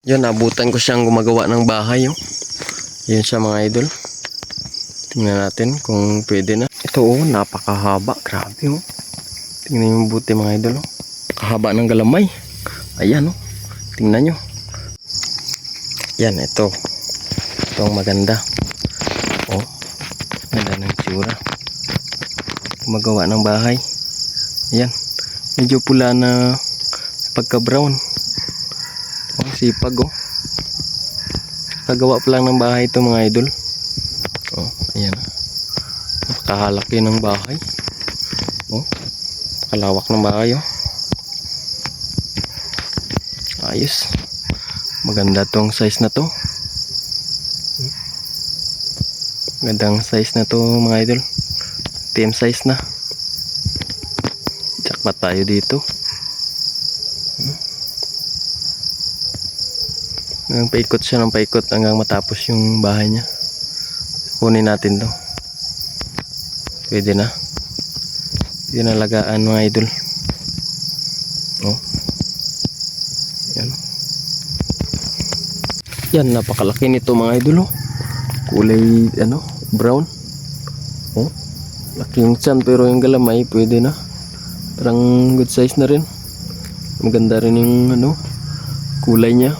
Yan, abutan ko siyang gumagawa ng bahay. Oh. Yan siya mga idol. Tingnan natin kung pwede na. Ito oh, napakahaba. Grabe oh. Tingnan yung buti mga idol. Oh. Kahaba ng galamay. Ayan oh. Tingnan nyo. Yan, ito. Ito ang maganda. Oh. Ganda ng tsura. Gumagawa ng bahay. Ayan. Medyo pula na pagka brown. Oh, sipag oh. Kagawa pa lang ng bahay ito mga idol. Oh, ayan. Napakahalaki ng bahay. Oh, kalawak ng bahay oh. Ayos. Maganda tong size na to. Magandang size na to mga idol. Team size na. Jackpot tayo dito. Hanggang paikot siya ng paikot hanggang matapos yung bahay niya. Kunin natin to. Pwede na. Pwede na lagaan mga idol. Oh. Yan. Yan, napakalaki nito mga idol. Oh. Kulay ano, brown. Oh. Laki yung tiyan pero yung galamay pwede na. Parang good size na rin. Maganda rin yung ano, kulay niya.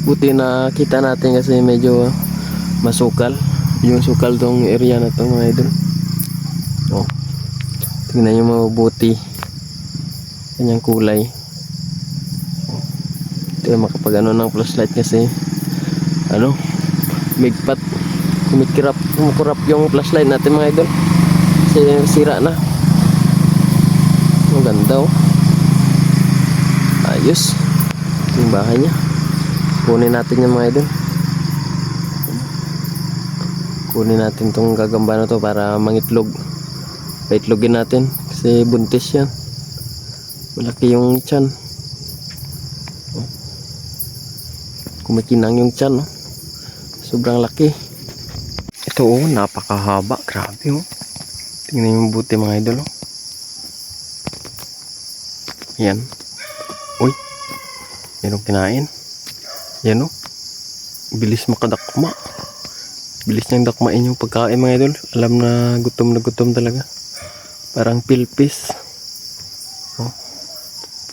Buti na kita natin kasi medyo masukal. Yung sukal tong area na to mga idol. Oh. Tingnan nyo mabuti. Kanyang kulay. Oh. Ito yung makapag ano ng flashlight kasi ano, migpat. Kumukurap yung flashlight natin mga idol. Kasi sira na. Ang ganda oh. Ayos. Ito yung bahay niya. Kunin natin yung mga idol. Kunin natin tong gagamba na to para mangitlog. Paitlogin natin kasi buntis yan. Malaki yung tiyan. Kumikinang yung tiyan. Oh. Sobrang laki. Ito oh, napakahaba. Grabe oh. Tingnan yung buti mga idol oh. Yan. Uy. Merong kinain. Yan o. Bilis makadakma. Bilis niyang dakmain yung pagkain mga idol. Alam na gutom talaga. Parang pilpis. Oh.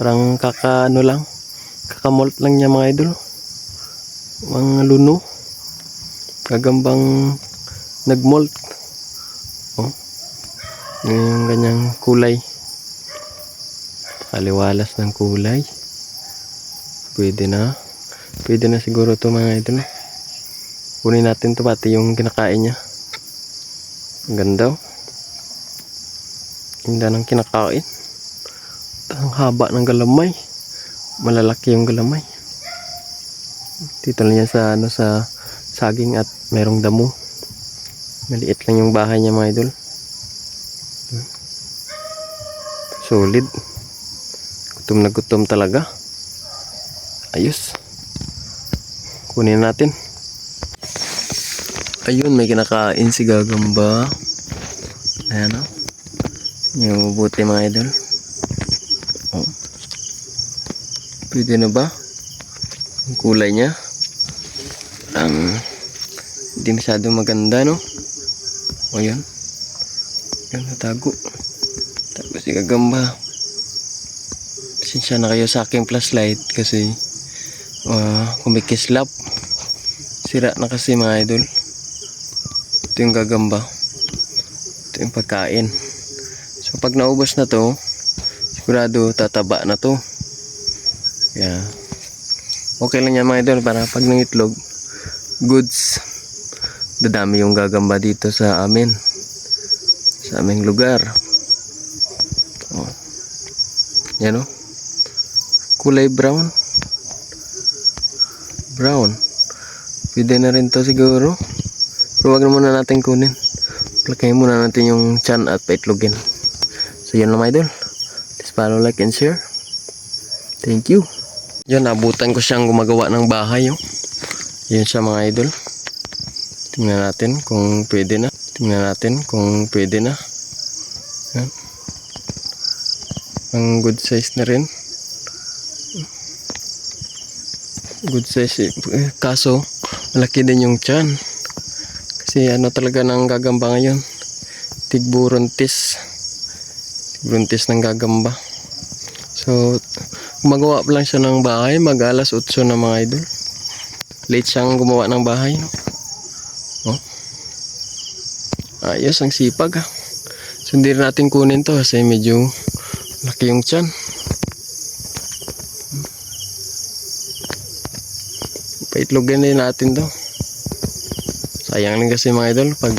Parang kakaano lang. Kakamolt lang niya mga idol. Mga luno. Gagambang nagmolt. Oh. Yung ganyang kulay. Kaliwalas ng kulay. Pwede na. Pwede na siguro to mga idol. Kunin natin to pati yung kinakain niya. Ang ganda oh. Ganda ng kinakain. Ang haba ng galamay. Malalaki yung galamay. Dito lang yan sa ano, sa saging at merong damo. Maliit lang yung bahay niya mga idol. Solid. Gutom na gutom talaga. Ayos. Kunin natin. Ayun, may kinakain si gagamba. Ayan o. Yung mabuti mga idol. Oh. Pwede na ba? Yung kulay niya. Hindi masyado maganda no. O yan. Yan natago. Tapos si gagamba. Pasensya na kayo sa aking flashlight kasi kumikislap. Sira na kasi mga idol. Ito yung gagamba. Ito yung pagkain. So pag naubos na to, sigurado tataba na to. Yeah. Okay lang yan mga idol para pag nangitlog, goods. Dadami yung gagamba dito sa amin. Sa aming lugar. Oh. Yan o. Kulay brown. Brown. Pwede na rin to siguro. Pero wag na muna natin kunin. Plakayin muna natin yung tiyan at paitlogin. So yun lang mga idol. Please follow, like, and share. Thank you. Yan, abutan ko siyang gumagawa ng bahay. Oh. Yan siya mga idol. Tingnan natin kung pwede na. Tingnan natin kung pwede na. Yan. Ang good size na rin. Good size. Kaso, malaki din yung tiyan. Kasi ano talaga nang gagamba ngayon. Tigburuntis. Tigburuntis ng gagamba. So, gumagawa pa lang siya ng bahay. Mag alas 8 na mga idol. Late siyang gumawa ng bahay. No? Oh. Ayos, ang sipag ha. So, hindi natin kunin to kasi medyo laki yung tiyan. Paitlogin din natin to. Sayang lang kasi mga idol. Pag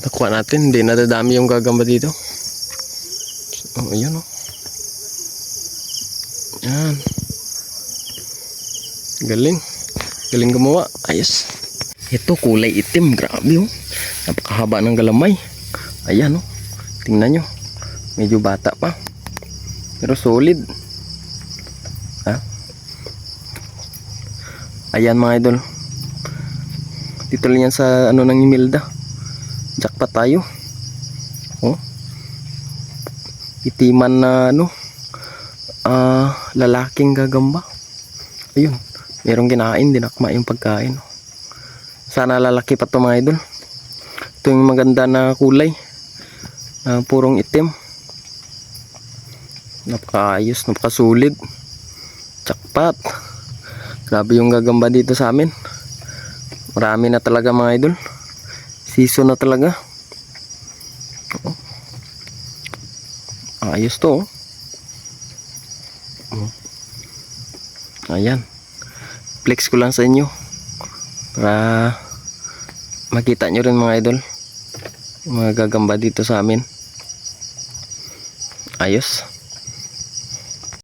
nakuha natin, hindi nadadami yung gagamba dito. So, ayun o. Yan. Galing. Galing gumawa. Ayos. Ito kulay itim. Grabe oh. Napakahaba ng galamay. Ayan oh. Tingnan nyo. Medyo bata pa. Pero solid. Ha? Ayan mga idol. Dito lang yan sa ano ng Imelda. Jackpot tayo. Oh. Itiman na ano. Lalaking gagamba. Ayun. Merong kinain. Dinakma yung pagkain. Sana lalaki pa to mga idol. Ito yung maganda na kulay. Purong itim. Napakaayos. Napakasulit. Jackpot. Grabe yung gagamba dito sa amin. Marami na talaga mga idol. Season na talaga. Ayos to. Ayan. Flex ko lang sa inyo. Para makita nyo rin mga idol. Mga gagamba dito sa amin. Ayos.